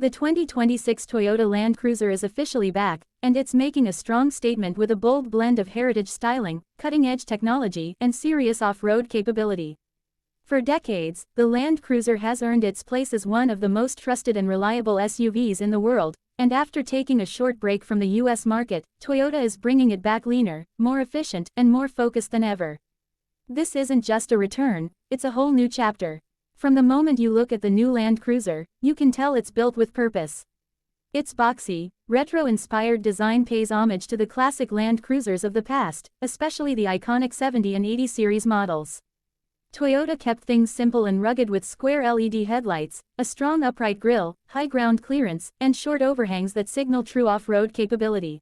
The 2026 Toyota Land Cruiser is officially back, and it's making a strong statement with a bold blend of heritage styling, cutting-edge technology, and serious off-road capability. For decades, the Land Cruiser has earned its place as one of the most trusted and reliable SUVs in the world, and after taking a short break from the US market, Toyota is bringing it back leaner, more efficient, and more focused than ever. This isn't just a return, it's a whole new chapter. From the moment you look at the new Land Cruiser, you can tell it's built with purpose. Its boxy, retro-inspired design pays homage to the classic Land Cruisers of the past, especially the iconic 70 and 80 series models. Toyota kept things simple and rugged with square LED headlights, a strong upright grille, high ground clearance, and short overhangs that signal true off-road capability.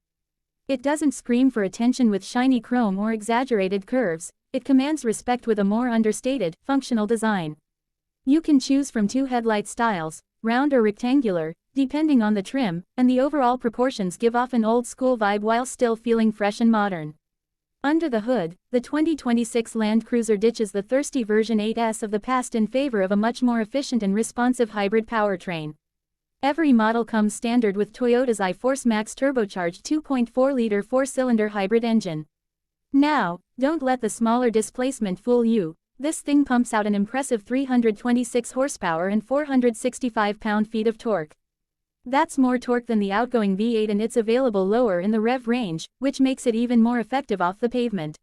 It doesn't scream for attention with shiny chrome or exaggerated curves, it commands respect with a more understated, functional design. You can choose from two headlight styles, round or rectangular, depending on the trim, and the overall proportions give off an old-school vibe while still feeling fresh and modern. Under the hood, the 2026 Land Cruiser ditches the thirsty version 8S of the past in favor of a much more efficient and responsive hybrid powertrain. Every model comes standard with Toyota's iForce Max turbocharged 2.4-liter four-cylinder hybrid engine. Now, don't let the smaller displacement fool you. This thing pumps out an impressive 326 horsepower and 465 pound-feet of torque. That's more torque than the outgoing V8 and it's available lower in the rev range, which makes it even more effective off the pavement.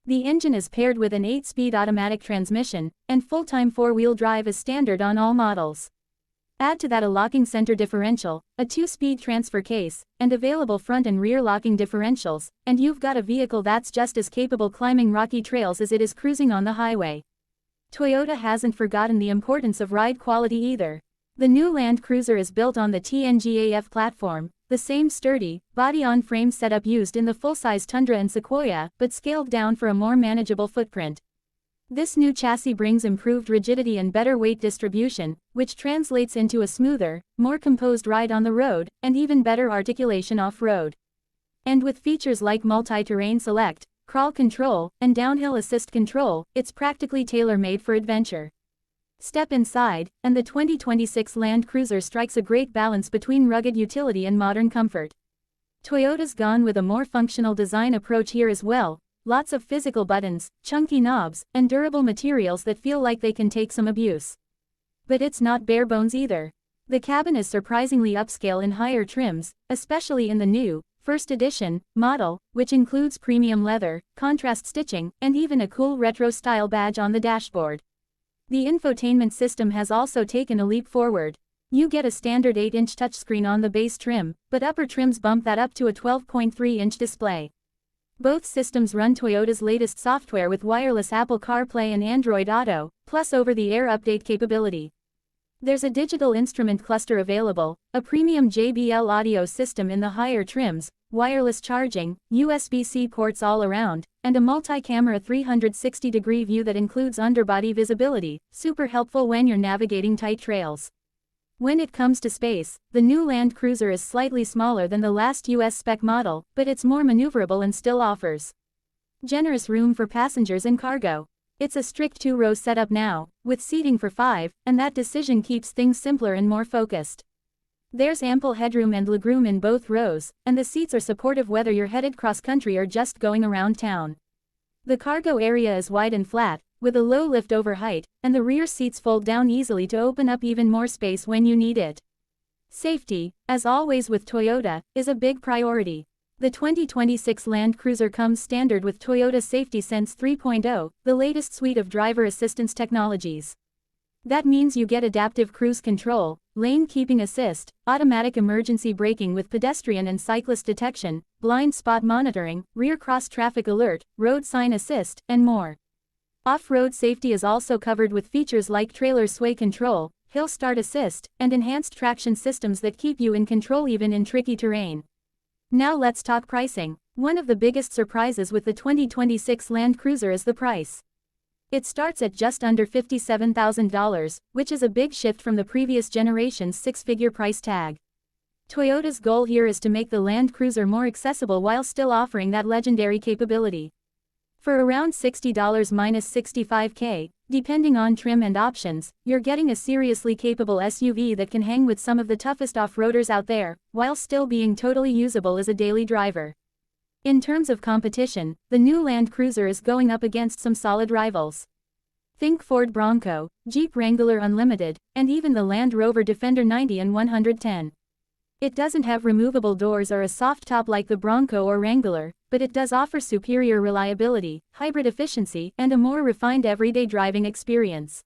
The engine is paired with an 8-speed automatic transmission, and full-time four-wheel drive is standard on all models. Add to that a locking center differential, a 2-speed transfer case, and available front and rear locking differentials, and you've got a vehicle that's just as capable climbing rocky trails as it is cruising on the highway. Toyota hasn't forgotten the importance of ride quality either. The new Land Cruiser is built on the TNGA-F platform, the same sturdy, body-on-frame setup used in the full-size Tundra and Sequoia, but scaled down for a more manageable footprint. This new chassis brings improved rigidity and better weight distribution, which translates into a smoother, more composed ride on the road, and even better articulation off-road. And with features like multi-terrain select, crawl control, and downhill assist control, it's practically tailor-made for adventure. Step inside, and the 2026 Land Cruiser strikes a great balance between rugged utility and modern comfort. Toyota's gone with a more functional design approach here as well. Lots of physical buttons, chunky knobs, and durable materials that feel like they can take some abuse. But it's not bare bones either. The cabin is surprisingly upscale in higher trims, especially in the new, First Edition, model, which includes premium leather, contrast stitching, and even a cool retro-style badge on the dashboard. The infotainment system has also taken a leap forward. You get a standard 8-inch touchscreen on the base trim, but upper trims bump that up to a 12.3-inch display. Both systems run Toyota's latest software with wireless Apple CarPlay and Android Auto, plus over-the-air update capability. There's a digital instrument cluster available, a premium JBL audio system in the higher trims, wireless charging, USB-C ports all around, and a multi-camera 360-degree view that includes underbody visibility, super helpful when you're navigating tight trails. When it comes to space, the new Land Cruiser is slightly smaller than the last US spec model, but it's more maneuverable and still offers generous room for passengers and cargo. It's a strict 2-row setup now, with seating for 5, and that decision keeps things simpler and more focused. There's ample headroom and legroom in both rows, and the seats are supportive whether you're headed cross-country or just going around town. The cargo area is wide and flat, with a low lift-over height, and the rear seats fold down easily to open up even more space when you need it. Safety, as always with Toyota, is a big priority. The 2026 Land Cruiser comes standard with Toyota Safety Sense 3.0, the latest suite of driver assistance technologies. That means you get adaptive cruise control, lane keeping assist, automatic emergency braking with pedestrian and cyclist detection, blind spot monitoring, rear cross traffic alert, road sign assist, and more. Off-road safety is also covered with features like trailer sway control, hill start assist, and enhanced traction systems that keep you in control even in tricky terrain. Now let's talk pricing. One of the biggest surprises with the 2026 Land Cruiser is the price. It starts at just under $57,000, which is a big shift from the previous generation's six-figure price tag. Toyota's goal here is to make the Land Cruiser more accessible while still offering that legendary capability. For around $60 minus $65K, Depending on trim and options, you're getting a seriously capable SUV that can hang with some of the toughest off-roaders out there, while still being totally usable as a daily driver. In terms of competition, the new Land Cruiser is going up against some solid rivals. Think Ford Bronco, Jeep Wrangler Unlimited, and even the Land Rover Defender 90 and 110. It doesn't have removable doors or a soft top like the Bronco or Wrangler, but it does offer superior reliability, hybrid efficiency, and a more refined everyday driving experience.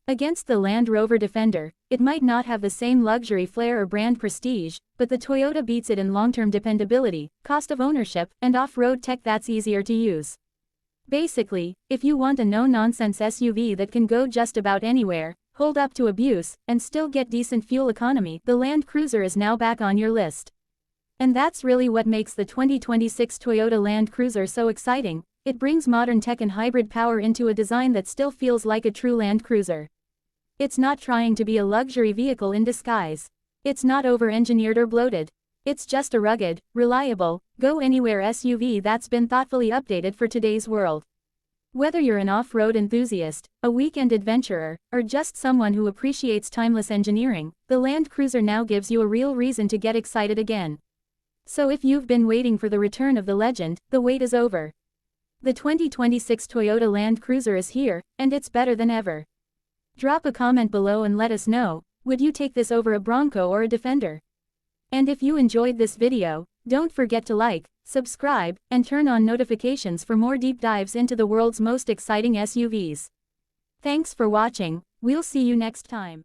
Against the Land Rover Defender, it might not have the same luxury flair or brand prestige, but the Toyota beats it in long-term dependability, cost of ownership, and off-road tech that's easier to use. Basically, if you want a no-nonsense SUV that can go just about anywhere, hold up to abuse, and still get decent fuel economy, the Land Cruiser is now back on your list. And that's really what makes the 2026 Toyota Land Cruiser so exciting. It brings modern tech and hybrid power into a design that still feels like a true Land Cruiser. It's not trying to be a luxury vehicle in disguise. It's not over-engineered or bloated. It's just a rugged, reliable, go-anywhere SUV that's been thoughtfully updated for today's world. Whether you're an off-road enthusiast, a weekend adventurer, or just someone who appreciates timeless engineering, the Land Cruiser now gives you a real reason to get excited again. So if you've been waiting for the return of the legend, the wait is over. The 2026 Toyota Land Cruiser is here, and it's better than ever. Drop a comment below and let us know, would you take this over a Bronco or a Defender? And if you enjoyed this video, don't forget to like, subscribe, and turn on notifications for more deep dives into the world's most exciting SUVs. Thanks for watching, we'll see you next time.